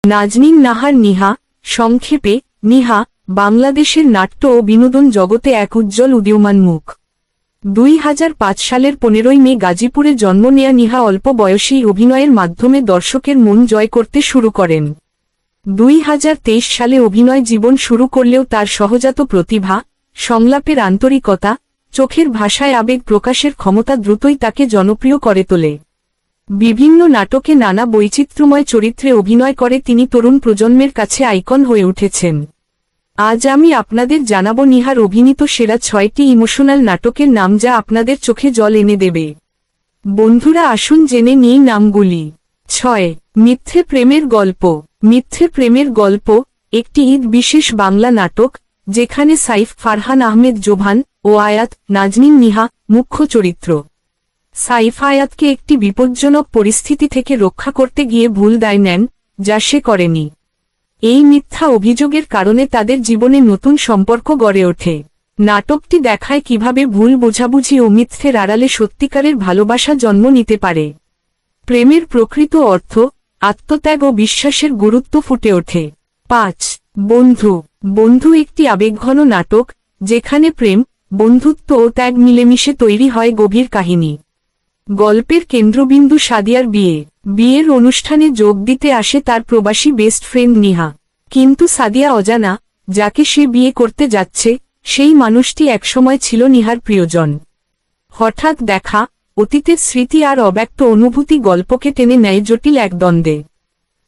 নাজনীন নাহার নিহা, সংক্ষেপে নিহা, বাংলাদেশের নাট্য ও বিনোদন জগতে এক উজ্জ্বল উদীয়মান মুখ। 2005 সালের 15 মে গাজীপুরে জন্ম নেয়া নিহা অল্প বয়সেই অভিনয়ের মাধ্যমে দর্শকের মন জয় করতে শুরু করেন। 2023 সালে অভিনয় জীবন শুরু করলেও তার সহজাত প্রতিভা, সংলাপের আন্তরিকতা, চোখের ভাষায় আবেগ প্রকাশের ক্ষমতা দ্রুতই তাকে জনপ্রিয় করে তোলে। বিভিন্ন নাটকে নানা বৈচিত্র্যময় চরিত্রে অভিনয় করে তিনি তরুণ প্রজন্মের কাছে আইকন হয়ে উঠেছেন। আজ আমি আপনাদের জানাবো নিহার অভিনীত সেরা 6টি ইমোশনাল নাটকের নাম, যা আপনাদের চোখে জল এনে দেবে। বন্ধুরা, আসুন জেনে নিই নামগুলি। 6. মিথ্যে প্রেমের গল্প। মিথ্যে প্রেমের গল্প একটি ঈদ বিশেষ বাংলা নাটক, যেখানে সাইফ ফারহান আহমেদ জোভান ও আয়াত নাজনীন নিহা মুখ্য চরিত্র। সাইফ আয়াতকে একটি বিপজ্জনক পরিস্থিতি থেকে রক্ষা করতে গিয়ে ভুল দায় নেন, যা সে করেনি। এই মিথ্যা অভিযোগের কারণে তাদের জীবনে নতুন সম্পর্ক গড়ে ওঠে। নাটকটি দেখায় কিভাবে ভুল বোঝাবুঝি ও মিথ্যের আড়ালে সত্যিকারের ভালোবাসা জন্ম নিতে পারে। প্রেমের প্রকৃত অর্থ, আত্মত্যাগ ও বিশ্বাসের গুরুত্ব ফুটে ওঠে। 5. বন্ধু। বন্ধু একটি আবেগঘন নাটক, যেখানে প্রেম, বন্ধুত্ব ও ত্যাগ মিলেমিশে তৈরি হয় গভীর কাহিনী। গল্পের কেন্দ্রবিন্দু সাদিয়ার বিয়ে। বিয়ের অনুষ্ঠানে যোগ দিতে আসে তার প্রবাসী বেস্ট ফ্রেন্ড নিহা। কিন্তু সাদিয়া অজানা, যাকে সে বিয়ে করতে যাচ্ছে, সেই মানুষটি একসময় ছিল নিহার প্রিয়জন। হঠাৎ দেখা, অতীতের স্মৃতি আর অব্যক্ত অনুভূতি গল্পকে টেনে নেয় জটিল এক দ্বন্দ্বে।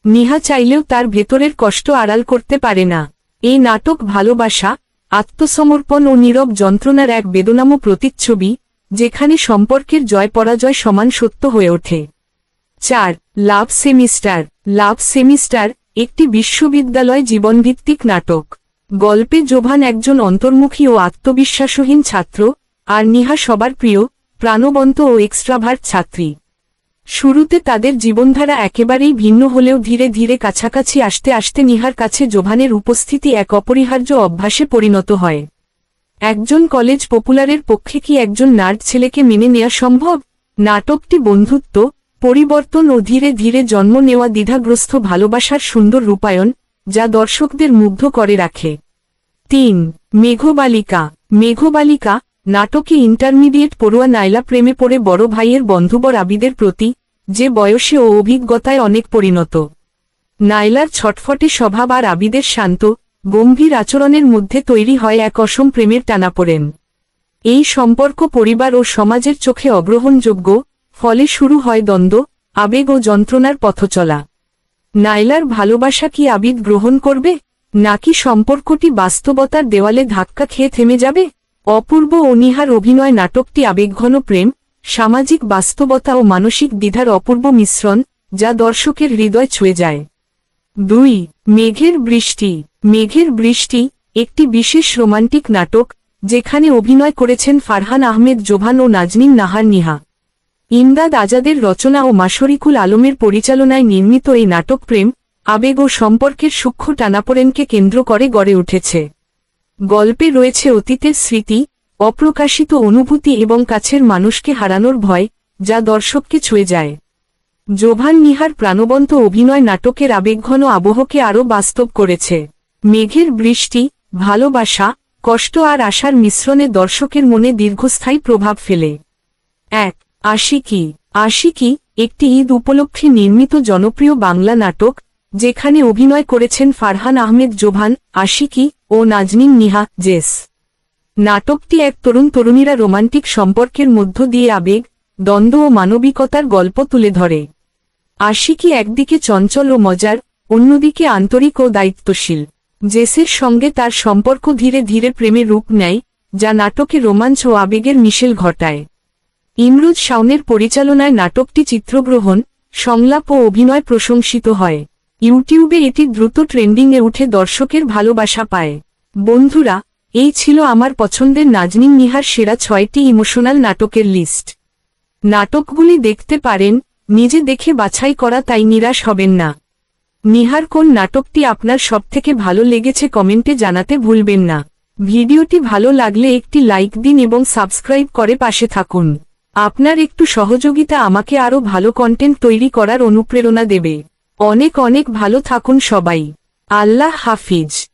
নিহা চাইলেও তার ভেতরের কষ্ট আড়াল করতে পারে না। এই নাটক ভালোবাসা, আত্মসমর্পণ ও নীরব যন্ত্রণার এক বেদনাময় প্রতিচ্ছবি, যেখানে সম্পর্কের জয় পরাজয় সমান সত্য হয়ে ওঠে। 4. লাভ সেমিস্টার। লাভ সেমিস্টার একটি বিশ্ববিদ্যালয় জীবনভিত্তিক নাটক। গল্পে জোভান একজন অন্তর্মুখী ও আত্মবিশ্বাসহীন ছাত্র, আর নিহা সবার প্রিয়, প্রাণবন্ত ও এক্সট্রাভার্ট ছাত্রী। শুরুতে তাদের জীবনধারা একেবারেই ভিন্ন হলেও ধীরে ধীরে কাছাকাছি আসতে আসতে নিহার কাছে জোভানের উপস্থিতি এক অপরিহার্য অভ্যাসে পরিণত হয়। একজন কলেজ পপুলারের পক্ষে কি একজন নার্ড ছেলেকে মেনে নেওয়া সম্ভব? নাটকটি বন্ধুত্ব, পরিবর্তন ও ধীরে ধীরে জন্ম নেওয়া দ্বিধাগ্রস্ত ভালোবাসার সুন্দর রূপায়ণ, যা দর্শকদের মুগ্ধ করে রাখে। 3. মেঘবালিকা। মেঘবালিকা নাটকে ইন্টারমিডিয়েট পড়ুয়া নাইলা প্রেমে পড়ে বড় ভাইয়ের বন্ধুবর আবিদের প্রতি, যে বয়সে ও অভিজ্ঞতায় অনেক পরিণত। নাইলার ছটফটে স্বভাব আর আবিদের শান্ত, গম্ভীর আচরণের মধ্যে তৈরি হয় এক অসম প্রেমের টানাপোড়েন। এই সম্পর্ক পরিবার ও সমাজের চোখে অগ্রহণযোগ্য, ফলে শুরু হয় দ্বন্দ্ব, আবেগ ও যন্ত্রণার পথচলা। নাইলার ভালোবাসা কি আবিদ গ্রহণ করবে, নাকি সম্পর্কটি বাস্তবতার দেওয়ালে ধাক্কা খেয়ে থেমে যাবে? অপূর্ব ও নিহার অভিনয় নাটকটি আবেগঘন প্রেম, সামাজিক বাস্তবতা ও মানসিক দ্বিধার অপূর্ব মিশ্রণ, যা দর্শকের হৃদয় ছুঁয়ে যায়। 2. মেঘের বৃষ্টি। মেঘের বৃষ্টি একটি বিশেষ রোমান্টিক নাটক, যেখানে অভিনয় করেছেন ফারহান আহমেদ জোভান ও নাজনীন নাহার নিহা। ইমদাদ আজাদের রচনা ও মাশরিকুল আলমের পরিচালনায় নির্মিত এই নাটক প্রেম, আবেগ ও সম্পর্কের সূক্ষ্ম টানাপোড়েনকে কেন্দ্র করে গড়ে উঠেছে। গল্পে রয়েছে অতীতের স্মৃতি, অপ্রকাশিত অনুভূতি এবং কাছের মানুষকে হারানোর ভয়, যা দর্শককে ছুঁয়ে যায়। জোভান নিহার প্রাণবন্ত অভিনয় নাটকের আবেগঘন আবহকে আরও বাস্তব করেছে। মেঘের বৃষ্টি ভালোবাসা, কষ্ট আর আশার মিশ্রণে দর্শকের মনে দীর্ঘস্থায়ী প্রভাব ফেলে। 1. আশিকি। আশিকি একটি ঈদ উপলক্ষে নির্মিত জনপ্রিয় বাংলা নাটক, যেখানে অভিনয় করেছেন ফারহান আহমেদ জোভান, আশিকি ও নাজনীন নিহা, জেস। নাটকটি এক তরুণ তরুণীরা রোমান্টিক সম্পর্কের মধ্য দিয়ে আবেগ, দ্বন্দ্ব ও মানবিকতার গল্প তুলে ধরে। আশিকি একদিকে চঞ্চল ও মজার, অন্যদিকে আন্তরিক ও দায়িত্বশীল। জেসের সঙ্গে তার সম্পর্ক ধীরে ধীরে প্রেমে রূপ নেয়, যা নাটকে রোমাঞ্চ ও আবেগের মিশেল ঘটায়। ইমরুজ শাওনের পরিচালনায় নাটকটি চিত্রগ্রহণ, সংলাপ ও অভিনয় প্রশংসিত হয়। ইউটিউবে এটি দ্রুত ট্রেন্ডিংয়ে উঠে দর্শকের ভালোবাসা পায়। বন্ধুরা, এই ছিল আমার পছন্দের নাজনীন নিহার সেরা 6টি ইমোশনাল নাটকের লিস্ট। নাটকগুলি দেখতে পারেন, নিজে দেখে বাছাই করা, তাই নিরাশ হবেন না। নিহার কোন নাটকটি আপনার সবথেকে ভালো লেগেছে কমেন্টে জানাতে ভুলবেন না। ভিডিওটি ভালো লাগলে একটি লাইক দিন এবং সাবস্ক্রাইব করে পাশে থাকুন। আপনার একটু সহযোগিতা আমাকে আরও ভালো কন্টেন্ট তৈরি করার অনুপ্রেরণা দেবে। অনেক অনেক ভালো থাকুন সবাই। আল্লাহ হাফিজ।